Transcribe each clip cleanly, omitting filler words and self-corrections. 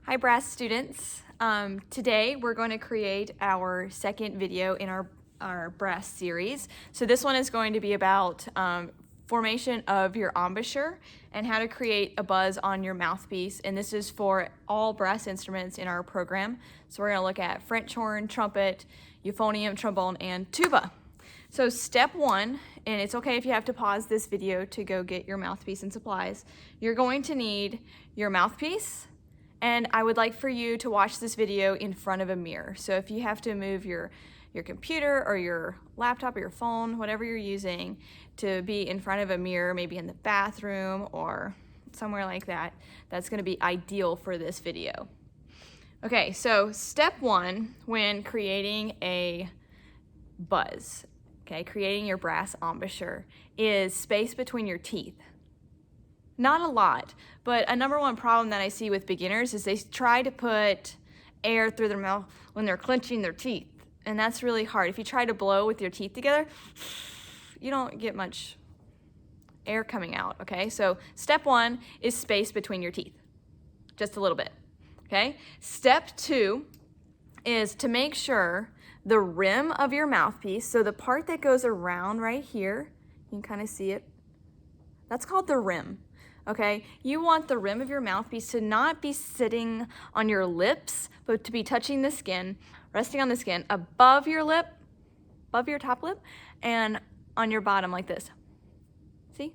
Hi brass students. Today we're going to create our second video in our brass series. So this one is going to be about formation of your embouchure and how to create a buzz on your mouthpiece. And this is for all brass instruments in our program. So we're going to look at French horn, trumpet, euphonium, trombone, and tuba. So step one, and it's okay if you have to pause this video to go get your mouthpiece and supplies. You're going to need your mouthpiece, and I would like for you to watch this video in front of a mirror. So if you have to move your computer or your laptop or your phone, whatever you're using, to be in front of a mirror, maybe in the bathroom or somewhere like that, that's gonna be ideal for this video. Okay, so step one when creating a buzz, okay, creating your brass embouchure, is space between your teeth. Not a lot, but a number one problem that I see with beginners is they try to put air through their mouth when they're clenching their teeth, and that's really hard. If you try to blow with your teeth together, you don't get much air coming out, okay? So step one is space between your teeth, just a little bit, okay? Step two is to make sure the rim of your mouthpiece, so the part that goes around right here, you can kind of see it, that's called the rim. Okay, you want the rim of your mouthpiece to not be sitting on your lips, but to be touching the skin, resting on the skin above your lip, above your top lip, and on your bottom like this. See?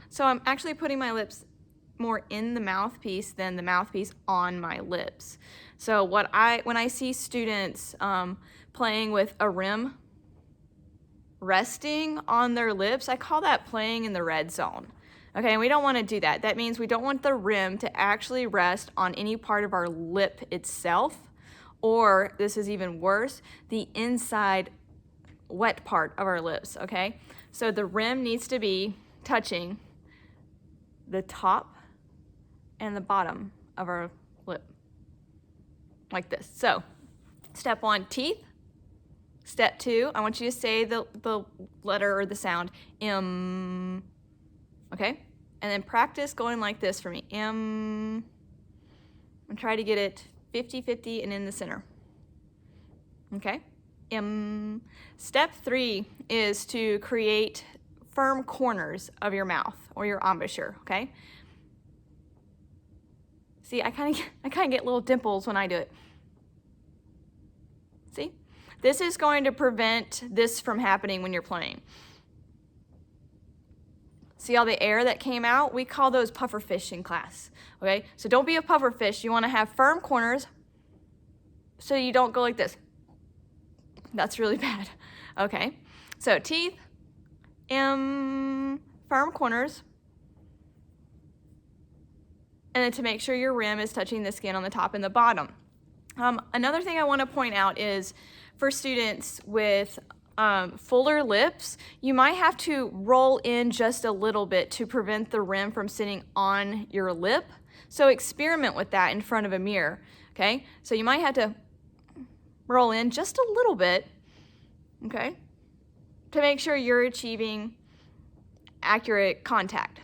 So I'm actually putting my lips more in the mouthpiece than the mouthpiece on my lips. So when I see students playing with a rim resting on their lips, I call that playing in the red zone. Okay, and we don't want to do that. That means we don't want the rim to actually rest on any part of our lip itself, or this is even worse, the inside wet part of our lips, okay? So the rim needs to be touching the top and the bottom of our lip, like this. So, step one, teeth. Step two, I want you to say the letter or the sound, M, okay? And then practice going like this for me, M, and try to get it 50-50 and in the center, okay? M. Step three is to create firm corners of your mouth or your embouchure, okay? See, I kind of get little dimples when I do it. See? This is going to prevent this from happening when you're playing. See all the air that came out? We call those puffer fish in class, okay? So don't be a puffer fish. You want to have firm corners so you don't go like this. That's really bad, okay? So teeth, firm corners, and then to make sure your rim is touching the skin on the top and the bottom. Another thing I want to point out is for students with fuller lips, you might have to roll in just a little bit to prevent the rim from sitting on your lip. So experiment with that in front of a mirror, okay? So you might have to roll in just a little bit, okay, to make sure you're achieving accurate contact,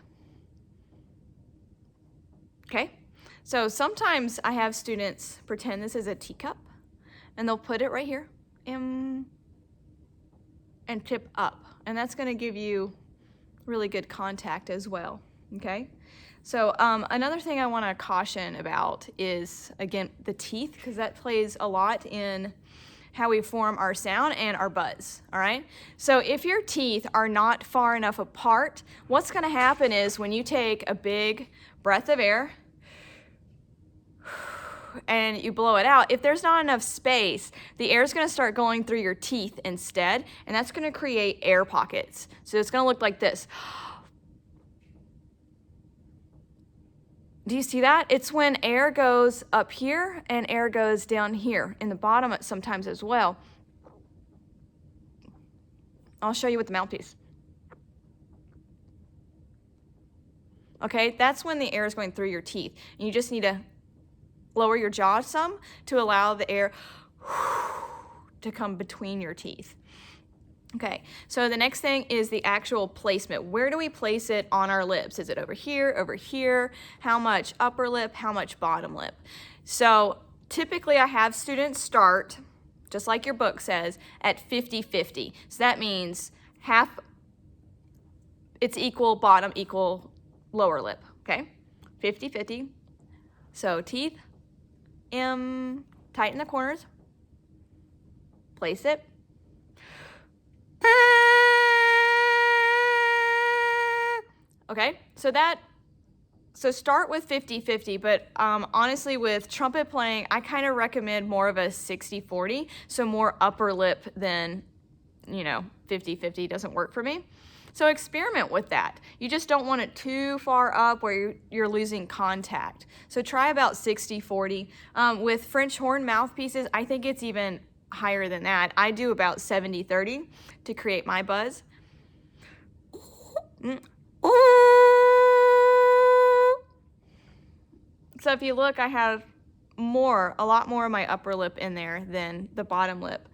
okay? So sometimes I have students pretend this is a teacup, and they'll put it right here and tip up, and that's going to give you really good contact as well, okay? So another thing I want to caution about is, again, the teeth, because that plays a lot in how we form our sound and our buzz, all right? So if your teeth are not far enough apart, what's going to happen is when you take a big breath of air and you blow it out, if there's not enough space, the air is going to start going through your teeth instead, and that's going to create air pockets. So it's going to look like this. Do you see that? It's when air goes up here and air goes down here in the bottom sometimes as well. I'll show you with the mouthpiece. Okay, that's when the air is going through your teeth. And you just need to lower your jaw some to allow the air to come between your teeth. Okay, so the next thing is the actual placement. Where do we place it on our lips? Is it over here, over here? How much upper lip, how much bottom lip? So typically I have students start, just like your book says, at 50-50. So that means half, it's equal bottom, equal lower lip, okay? 50-50. So teeth, tighten the corners, place it. Okay, so start with 50-50, but honestly with trumpet playing, I kind of recommend more of a 60-40, so more upper lip than, 50-50 doesn't work for me. So experiment with that. You just don't want it too far up where you're losing contact. So try about 60-40. With French horn mouthpieces, I think it's even higher than that. I do about 70-30 to create my buzz. So if you look, I have a lot more of my upper lip in there than the bottom lip.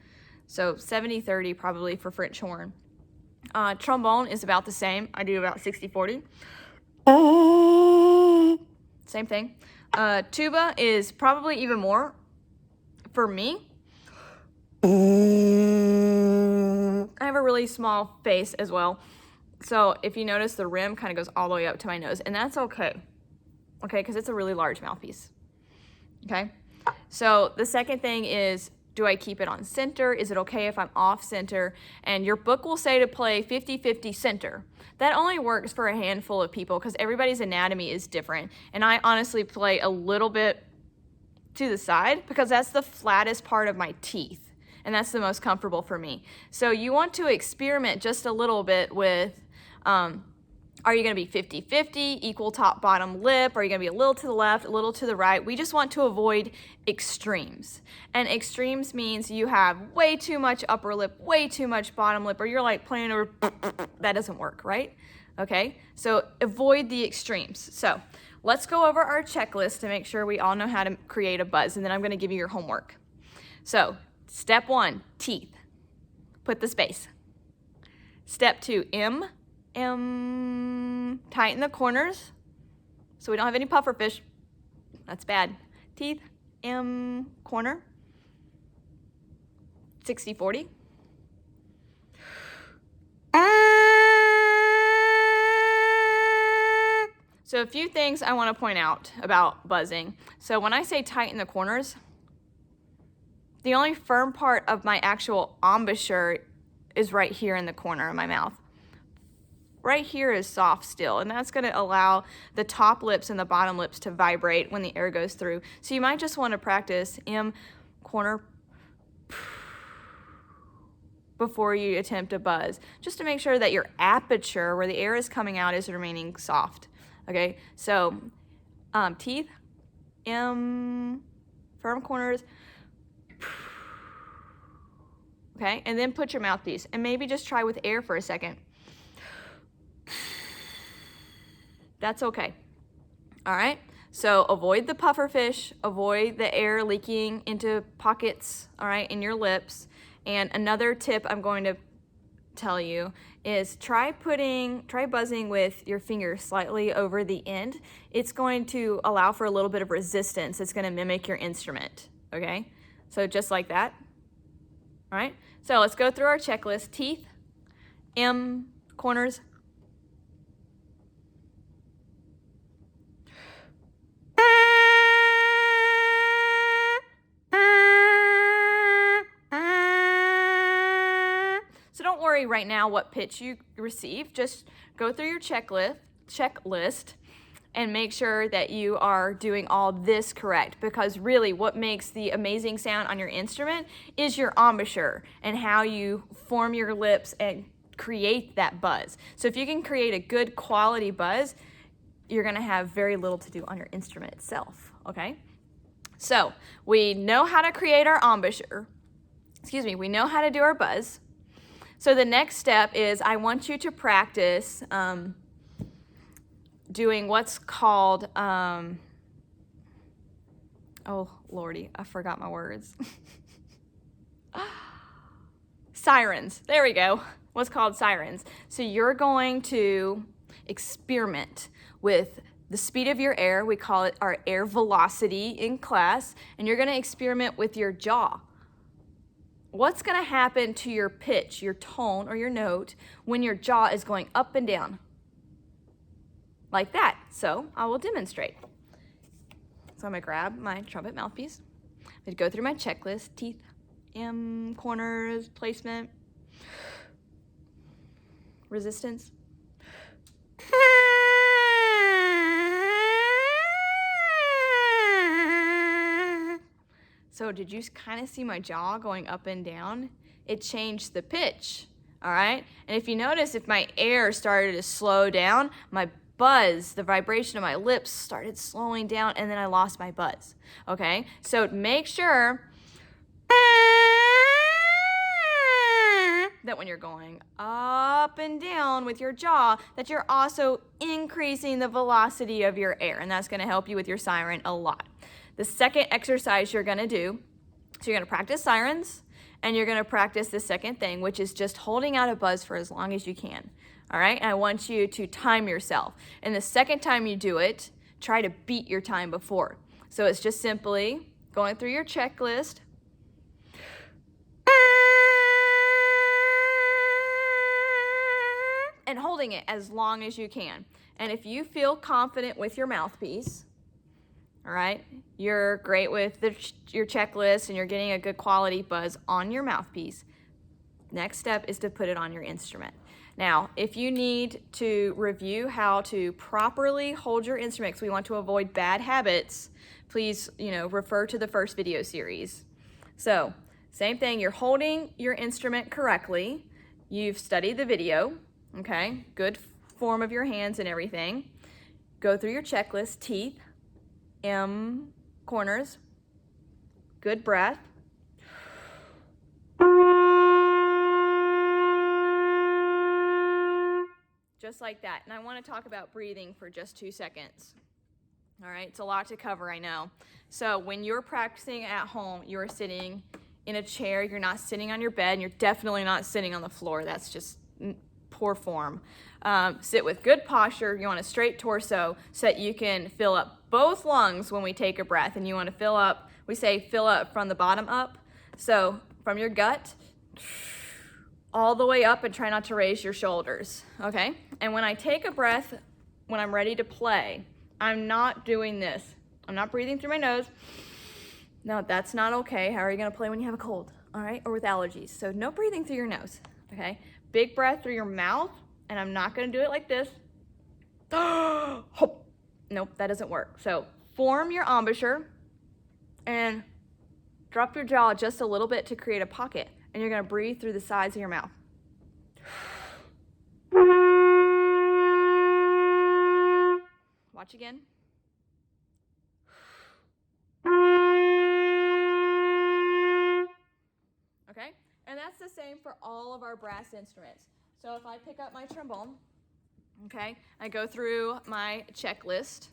So 70-30 probably for French horn. Trombone is about the same. I do about 60-40. Same thing. Tuba is probably even more for me. I have a really small face as well. So if you notice, the rim kind of goes all the way up to my nose, and that's okay. Okay, because it's a really large mouthpiece. Okay, so the second thing is, do I keep it on center? Is it okay if I'm off center? And your book will say to play 50-50 center. That only works for a handful of people because everybody's anatomy is different. And I honestly play a little bit to the side because that's the flattest part of my teeth. And that's the most comfortable for me. So you want to experiment just a little bit with, are you going to be 50-50, equal top, bottom lip? Are you going to be a little to the left, a little to the right? We just want to avoid extremes. And extremes means you have way too much upper lip, way too much bottom lip, or you're like playing over, that doesn't work, right? Okay, so avoid the extremes. So let's go over our checklist to make sure we all know how to create a buzz, and then I'm going to give you your homework. So step 1, teeth. Put the space. Step 2, tighten the corners so we don't have any pufferfish. That's bad. Teeth, corner. 60-40. So a few things I want to point out about buzzing. So when I say tighten the corners, the only firm part of my actual embouchure is right here in the corner of my mouth. Right here is soft still, and that's going to allow the top lips and the bottom lips to vibrate when the air goes through. So you might just want to practice corner before you attempt a buzz, just to make sure that your aperture, where the air is coming out, is remaining soft. Okay, so teeth, firm corners. Okay, and then put your mouthpiece, and maybe just try with air for a second. That's okay. All right, so avoid the pufferfish, avoid the air leaking into pockets, all right, in your lips. And another tip I'm going to tell you is try buzzing with your finger slightly over the end. It's going to allow for a little bit of resistance. It's going to mimic your instrument, okay? So just like that. All right, so let's go through our checklist. Teeth, corners. So don't worry right now what pitch you receive. Just go through your checklist and make sure that you are doing all this correct, because really what makes the amazing sound on your instrument is your embouchure and how you form your lips and create that buzz. So if you can create a good quality buzz, you're going to have very little to do on your instrument itself, okay? So we know how to create our embouchure. We know how to do our buzz. So the next step is I want you to practice doing what's called, oh Lordy, I forgot my words. Sirens, there we go. what's called sirens. So you're going to experiment with the speed of your air. We call it our air velocity in class. And you're going to experiment with your jaw. What's going to happen to your pitch, your tone, or your note when your jaw is going up and down? Like that. So I will demonstrate. So I'm going to grab my trumpet mouthpiece. I'm going to go through my checklist: teeth, corners, placement, resistance. So did you kind of see my jaw going up and down? It changed the pitch, all right? And if you notice, if my air started to slow down, my buzz, the vibration of my lips started slowing down, and then I lost my buzz, okay? So make sure that when you're going up and down with your jaw, that you're also increasing the velocity of your air, and that's gonna help you with your siren a lot. The second exercise you're gonna do, so you're gonna practice sirens, and you're gonna practice the second thing, which is just holding out a buzz for as long as you can, all right? And I want you to time yourself. And the second time you do it, try to beat your time before. So it's just simply going through your checklist, and holding it as long as you can. And if you feel confident with your mouthpiece, all right, you're great with your checklist and you're getting a good quality buzz on your mouthpiece, next step is to put it on your instrument. Now, if you need to review how to properly hold your instrument, because we want to avoid bad habits, please, refer to the first video series. So, same thing, you're holding your instrument correctly. You've studied the video, okay? Good form of your hands and everything. Go through your checklist: teeth, corners, good breath. Just like that. And I want to talk about breathing for just 2 seconds. All right, it's a lot to cover, I know. So when you're practicing at home, you're sitting in a chair, you're not sitting on your bed, and you're definitely not sitting on the floor. That's just poor form. Sit with good posture. You want a straight torso so that you can fill up both lungs when we take a breath. And you want to fill up, we say fill up from the bottom up. So from your gut all the way up, and try not to raise your shoulders, okay? And when I take a breath, when I'm ready to play, I'm not doing this. I'm not breathing through my nose. No, that's not okay. How are you gonna play when you have a cold, all right? Or with allergies. So no breathing through your nose, okay? Big breath through your mouth, and I'm not gonna do it like this. Nope, that doesn't work. So form your embouchure and drop your jaw just a little bit to create a pocket, and you're gonna breathe through the sides of your mouth. Watch again. Okay, and that's the same for all of our brass instruments. So if I pick up my trombone, okay, I go through my checklist.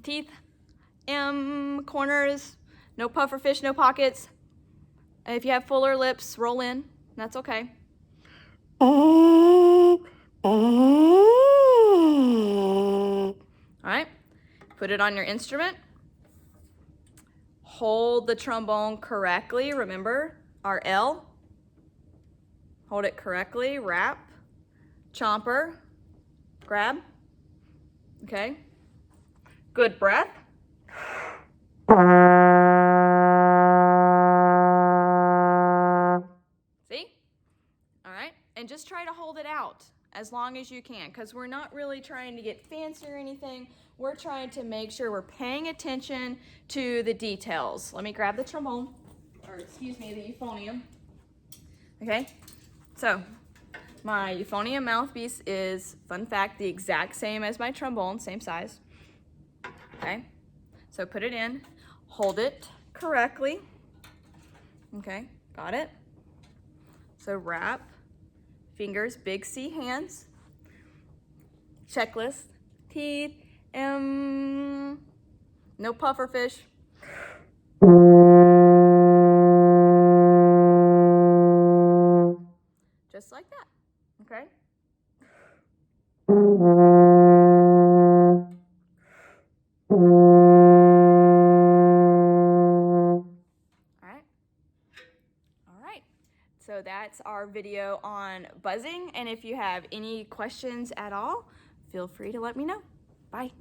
Teeth, corners, no pufferfish, no pockets. And if you have fuller lips, roll in. That's okay. All right, put it on your instrument. Hold the trombone correctly. Remember our L. Hold it correctly. Wrap, chomper, grab. Okay. Good breath. See? All right. And just try to hold it out as long as you can, because we're not really trying to get fancy or anything. We're trying to make sure we're paying attention to the details. Let me grab the trombone, or excuse me, the euphonium. Okay, so my euphonium mouthpiece is, fun fact, the exact same as my trombone, same size. Okay, so put it in, hold it correctly. Okay, got it? So wrap, fingers, big C hands, checklist, teeth, no pufferfish. Just like like that, okay? All right. So that's our video on buzzing, and if you have any questions at all, feel free to let me know. Bye.